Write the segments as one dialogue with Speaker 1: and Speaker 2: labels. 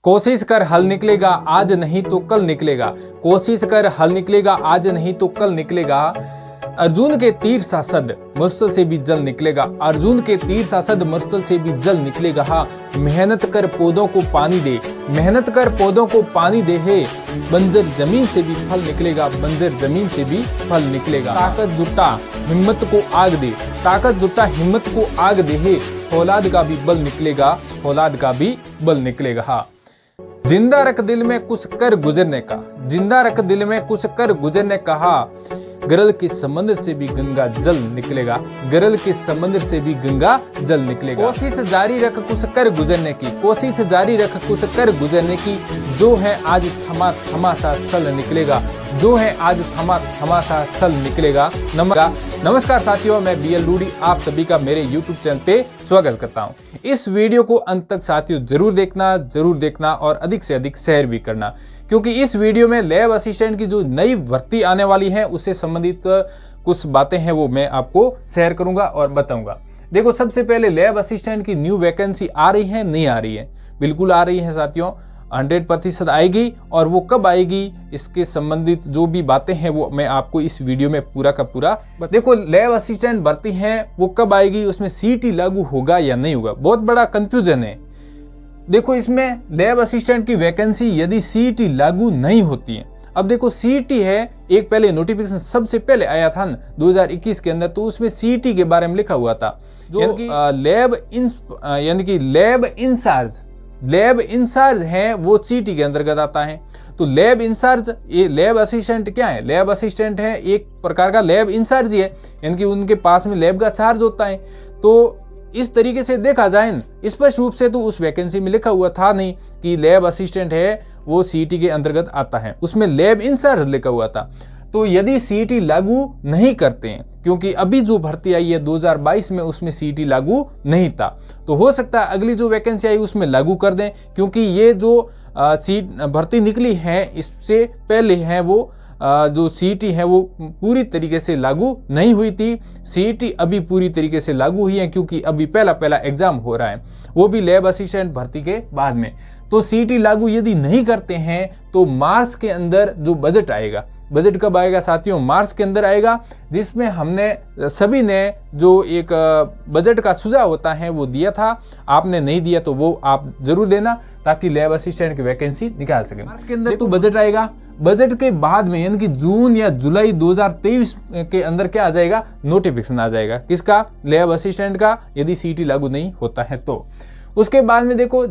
Speaker 1: कोशिश कर हल निकलेगा, आज नहीं तो कल निकलेगा। कोशिश कर हल निकलेगा, आज नहीं तो कल निकलेगा। अर्जुन के तीर सा सद मुश्किल से भी जल निकलेगा। अर्जुन के तीर सा सद मुश्किल से भी जल निकलेगा। हाँ, मेहनत कर पौधों को पानी दे, मेहनत कर पौधों को पानी दे है। बंजर जमीन से भी फल निकलेगा, बंजर जमीन से भी फल निकलेगा। ताकत जुटा हिम्मत को आग दे, ताकत जुटा हिम्मत को आग दे है। औलाद का भी बल निकलेगा, औलाद का भी बल निकलेगा। हाँ, जिंदा रख दिल में कुछ कर गुजरने का, जिंदा रख दिल में कुछ कर गुजरने कहा। गरल के समंदर से भी गंगा जल निकलेगा, गरल के समंदर से भी गंगा जल निकलेगा। कोशिश जारी रख कुछ कर गुजरने की, कोशिश जारी रख कुछ कर गुजरने की। जो है आज थमा थमा सा चल निकलेगा, जो है आज थमा थमा सा चल निकलेगा। नमस्कार साथियों, मैं बीएल रूडी आप सभी का मेरे YouTube चैनल पे स्वागत करता हूं। इस वीडियो को अंत तक साथियों जरूर देखना और अधिक से अधिक शेयर भी करना, क्योंकि इस वीडियो में लैब असिस्टेंट की जो नई भर्ती आने वाली है उससे संबंधित कुछ बातें हैं वो मैं आपको शेयर करूंगा और बताऊंगा। देखो, सबसे पहले लैब असिस्टेंट की न्यू वैकेंसी आ रही है, नहीं आ रही है? बिल्कुल आ रही है साथियों, 100% आएगी। और वो कब आएगी, इसके संबंधित जो भी बातें हैं वो मैं आपको इस वीडियो में पूरा का पूरा देखो, लैब असिस्टेंट भर्ती है वो कब आएगी, उसमें सीटी लागू होगा या नहीं होगा, बहुत बड़ा कंफ्यूजन है। देखो, इसमें लैब असिस्टेंट की वैकेंसी यदि सीटी लागू नहीं होती है, अब देखो सीटी है, एक पहले नोटिफिकेशन सबसे पहले आया था 2021 के अंदर, तो उसमें सीटी के बारे में लिखा हुआ था, जो लैब इंचार्ज है वो सीटी के अंतर्गत आता है। तो लैब इंचार्ज, ये लैब असिस्टेंट क्या है? लैब असिस्टेंट है एक प्रकार का लैब इंचार्ज ही है, यानी कि उनके पास में लैब का चार्ज होता है। तो इस तरीके से देखा जाए, स्पष्ट रूप से तो उस वैकेंसी में लिखा हुआ था नहीं कि लैब असिस्टेंट है वो सीटी के अंतर्गत आता है, उसमें लैब इंचार्ज लिखा हुआ था। तो यदि सीटी लागू नहीं करते हैं, क्योंकि अभी जो भर्ती आई है 2022 में उसमें सीटी लागू नहीं था, तो हो सकता है अगली जो वैकेंसी आई उसमें लागू कर दें, क्योंकि ये जो सीट भर्ती निकली है इससे पहले है वो जो सीटी है वो पूरी तरीके से लागू नहीं हुई थी। सीटी अभी पूरी तरीके से लागू हुई है, क्योंकि अभी पहला एग्जाम हो रहा है, वो भी लैब असिस्टेंट भर्ती के बाद में। तो सीटी लागू यदि नहीं करते हैं तो मार्च के अंदर जो बजट आएगा, बजट कब आएगा साथियों? मार्च के अंदर आएगा, जिसमें हमने सभी ने जो एक बजट का सुझाव होता है वो दिया था। आपने नहीं दिया तो वो आप जरूर देना, ताकि लैब असिस्टेंट की वैकेंसी निकाल सके। मार्च के अंदर तो बजट आएगा, बजट के बाद में यानी कि जून या जुलाई 2023 के अंदर क्या आ जाएगा? नोटिफिकेशन आ जाएगा, किसका? लैब असिस्टेंट का, यदि सीटी लागू नहीं होता है तो। उसके बाद में देखो,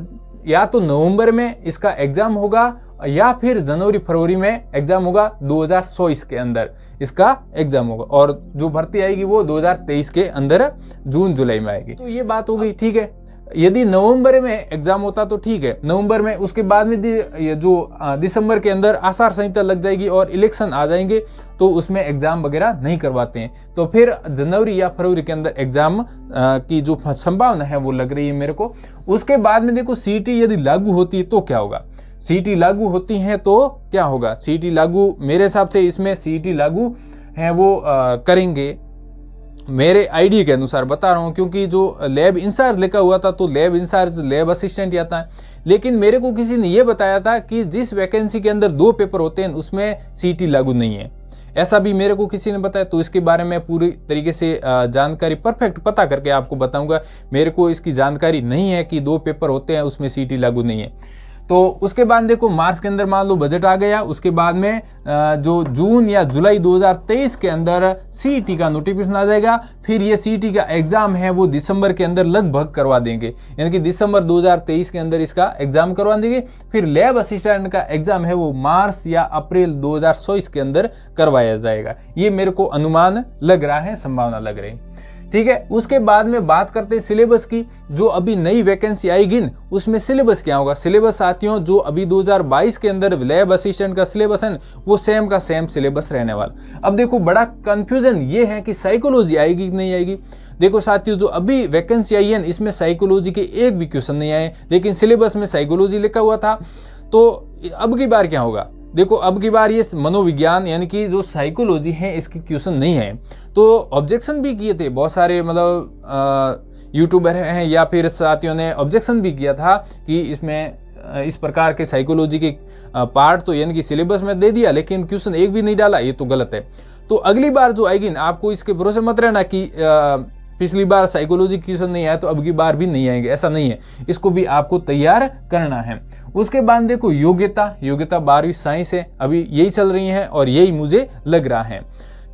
Speaker 1: या तो नवंबर में इसका एग्जाम होगा या फिर जनवरी फरवरी में एग्जाम होगा, 2024 के अंदर इसका एग्जाम होगा। और जो भर्ती आएगी वो 2023 के अंदर जून जुलाई में आएगी। तो ये बात हो गई, ठीक है। यदि नवंबर में एग्जाम होता तो ठीक है, नवंबर में, उसके बाद में जो दिसंबर के अंदर आचार संहिता लग जाएगी और इलेक्शन आ जाएंगे, तो उसमें एग्जाम वगैरह नहीं करवाते हैं। तो फिर जनवरी या फरवरी के अंदर एग्जाम की जो संभावना है वो लग रही है मेरे को। उसके बाद में देखो, सीटी यदि लागू होती है तो क्या होगा? सीटी लागू होती है तो क्या होगा? सीटी लागू, मेरे हिसाब से इसमें सीटी लागू है वो करेंगे, मेरे आइडिया के अनुसार बता रहा हूँ, क्योंकि जो लैब इंचार्ज लिखा हुआ था तो लैब इंचार्ज लैब असिस्टेंट ही आता है। लेकिन मेरे को किसी ने ये बताया था कि जिस वैकेंसी के अंदर 2 पेपर होते हैं उसमें सीटी लागू नहीं है, ऐसा भी मेरे को किसी ने बताया। तो इसके बारे में पूरी तरीके से जानकारी परफेक्ट पता करके आपको बताऊंगा। मेरे को इसकी जानकारी नहीं है कि 2 पेपर होते हैं उसमें सीटी लागू नहीं है। तो उसके बाद देखो, मार्च के अंदर मान लो बजट आ गया, उसके बाद में जो जून या जुलाई 2023 के अंदर सीटी का नोटिफिकेशन आ जाएगा। फिर ये सीटी का एग्जाम है वो दिसंबर के अंदर लगभग करवा देंगे, यानी कि दिसंबर 2023 के अंदर इसका एग्जाम करवा देंगे। फिर लैब असिस्टेंट का एग्जाम है वो मार्च या अप्रैल 2024 के अंदर करवाया जाएगा। ये मेरे को अनुमान लग रहा है, संभावना लग रही है, ठीक है। उसके बाद में बात करते हैं सिलेबस की। जो अभी नई वैकेंसी आएगी उसमें सिलेबस क्या होगा? सिलेबस साथियों, जो अभी 2022 के अंदर लैब असिस्टेंट का सिलेबस है वो सेम का सेम सिलेबस रहने वाला। अब देखो, बड़ा कंफ्यूजन ये है कि साइकोलॉजी आएगी कि नहीं आएगी। देखो साथियों, जो अभी वैकेंसी आई है इसमें साइकोलॉजी के एक भी क्वेश्चन नहीं आए, लेकिन सिलेबस में साइकोलॉजी लिखा हुआ था। तो अब की बार क्या होगा? देखो, अब की बार ये मनोविज्ञान यानी कि जो साइकोलॉजी है इसके क्वेश्चन नहीं है। तो ऑब्जेक्शन भी किए थे बहुत सारे, मतलब यूट्यूबर हैं या फिर साथियों ने ऑब्जेक्शन भी किया था कि इसमें इस प्रकार के साइकोलॉजी के पार्ट तो यानी कि सिलेबस में दे दिया, लेकिन क्वेश्चन एक भी नहीं डाला, ये तो गलत है। तो अगली बार जो आएगी ना, आपको इसके भरोसे मत रहना कि पिछली बार साइकोलॉजी क्वेश्चन नहीं आया तो अब की बार भी नहीं आएंगे, ऐसा नहीं है। इसको भी आपको तैयार करना है। उसके बाद देखो योग्यता 12वीं साइंस है, अभी यही चल रही है और यही मुझे लग रहा है,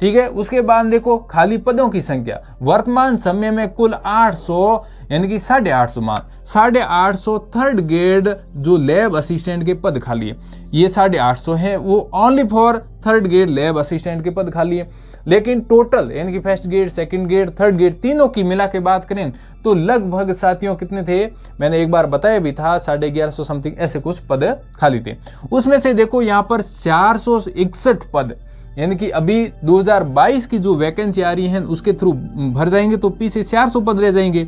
Speaker 1: ठीक है। उसके बाद देखो खाली पदों की संख्या, वर्तमान समय में कुल 800 यानी कि 850 मान 850 थर्ड ग्रेड जो लैब असिस्टेंट के पद खाली है, ये 850 है, वो only for third grade lab assistant के पद खाली है। लेकिन टोटल यानी कि first grade, second grade, third grade तीनों की मिला के बात करें तो लगभग साथियों कितने थे, मैंने एक बार बताया भी था, 1150 समथिंग ऐसे कुछ पद खाली थे। उसमें से देखो यहाँ पर 461 पद यानी कि अभी 2022 की जो वैकेंसी आ रही है उसके थ्रू भर जाएंगे, तो पीछे 400 पद रह जाएंगे,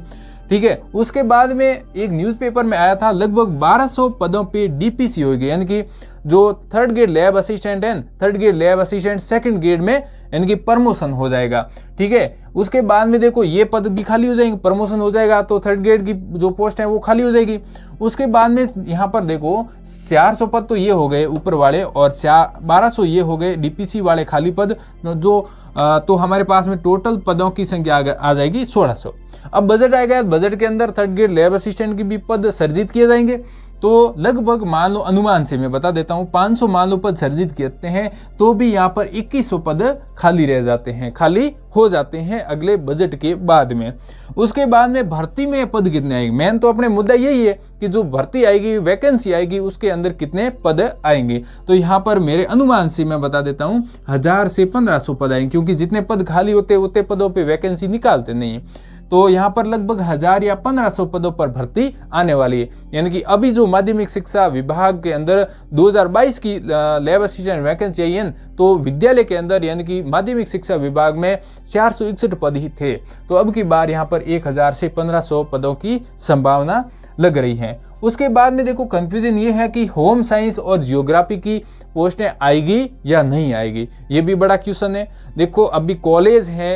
Speaker 1: ठीक है। उसके बाद में एक न्यूज़पेपर में आया था लगभग 1200 पदों पे डीपीसी होगी, यानी कि जो थर्ड ग्रेड लैब असिस्टेंट है, third grade lab assistant second grade में यानी कि प्रमोशन हो जाएगा, ठीक है। उसके बाद में देखो ये पद भी खाली हो जाएंगे, प्रमोशन हो जाएगा तो थर्ड ग्रेड की जो पोस्ट है वो खाली हो जाएगी। उसके बाद में यहाँ पर देखो 400 पद तो ये हो गए ऊपर वाले और 1200 ये हो गए डीपीसी वाले खाली पद, जो तो हमारे पास में टोटल पदों की संख्या आ जाएगी 1600। अब बजट आएगा, बजट के अंदर थर्ड ग्रेड लैब असिस्टेंट के भी पद सर्जित किए जाएंगे, तो लगभग मान लो अनुमान से मैं बता देता हूँ 500 मान लो पद सर्जित करते हैं तो भी यहाँ पर 2100 पद खाली रह जाते हैं, खाली हो जाते हैं अगले बजट के बाद में। उसके बाद में भर्ती में पद कितने आएंगे, मेन तो अपने मुद्दा यही है कि जो भर्ती आएगी, वैकेंसी आएगी, उसके अंदर कितने पद आएंगे। तो यहाँ पर मेरे अनुमान से मैं बता देता हूँ 1000 से 1500 पद आएंगे, क्योंकि जितने पद खाली होते उतने पदों पे वैकेंसी निकालते नहीं है। तो यहाँ पर लगभग 1000 या 1500 पदों पर भर्ती आने वाली है। यानी कि अभी जो माध्यमिक शिक्षा विभाग के अंदर 2022 की लैब असिस्टेंट वैकेंसी आई है, तो विद्यालय के अंदर यानी कि माध्यमिक शिक्षा विभाग में 461 पद ही थे, तो अब की बार यहाँ पर 1000 से 1500 पदों की संभावना लग रही है। उसके बाद में देखो कंफ्यूजन ये है कि होम साइंस और जियोग्राफी की पोस्टें आएगी या नहीं आएगी, ये भी बड़ा क्वेश्चन है। देखो अभी कॉलेज है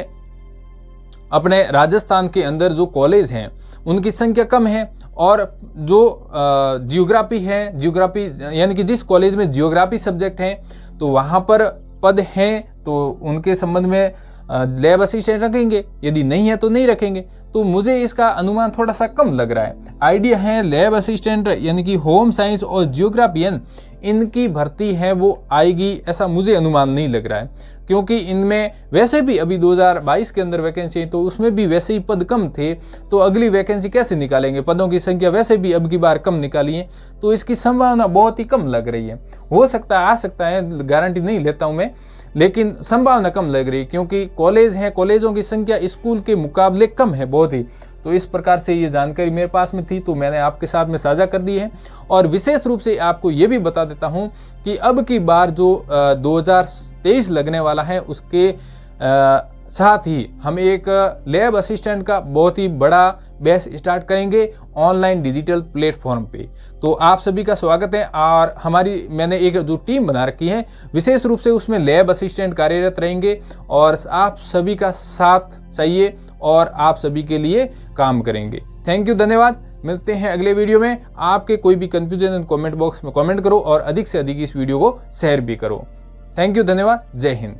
Speaker 1: अपने राजस्थान के अंदर, जो कॉलेज हैं उनकी संख्या कम है, और जो जियोग्राफी है, जियोग्राफी यानी कि जिस कॉलेज में जियोग्राफी सब्जेक्ट हैं तो वहाँ पर पद हैं, तो उनके संबंध में लैब असिस्टेंट रखेंगे, यदि नहीं है तो नहीं रखेंगे। तो मुझे इसका अनुमान थोड़ा सा कम लग रहा है। आइडिया है लैब असिस्टेंट यानी कि होम साइंस और जियोग्राफियन इनकी भर्ती है वो आएगी, ऐसा मुझे अनुमान नहीं लग रहा है, क्योंकि इनमें वैसे भी अभी 2022 के अंदर वैकेंसी तो उसमें भी वैसे ही पद कम थे, तो अगली वैकेंसी कैसे निकालेंगे, पदों की संख्या वैसे भी अब की बार कम निकाली है, तो इसकी संभावना बहुत ही कम लग रही है। हो सकता है आ सकता है, गारंटी नहीं लेता हूं मैं, लेकिन संभावना कम लग रही है, क्योंकि कॉलेज हैं, कॉलेजों की संख्या स्कूल के मुकाबले कम है बहुत ही। तो इस प्रकार से ये जानकारी मेरे पास में थी, तो मैंने आपके साथ में साझा कर दी है। और विशेष रूप से आपको ये भी बता देता हूँ कि अब की बार जो 2023 लगने वाला है उसके साथ ही हम एक लैब असिस्टेंट का बहुत ही बड़ा बैच स्टार्ट करेंगे ऑनलाइन डिजिटल प्लेटफॉर्म पे। तो आप सभी का स्वागत है। और मैंने एक जो टीम बना रखी है विशेष रूप से उसमें लैब असिस्टेंट कार्यरत रहेंगे, और आप सभी का साथ चाहिए और आप सभी के लिए काम करेंगे। थैंक यू, धन्यवाद। मिलते हैं अगले वीडियो में। आपके कोई भी कंफ्यूजन कमेंट बॉक्स में कमेंट करो और अधिक से अधिक इस वीडियो को शेयर भी करो। थैंक यू, धन्यवाद। जय हिंद।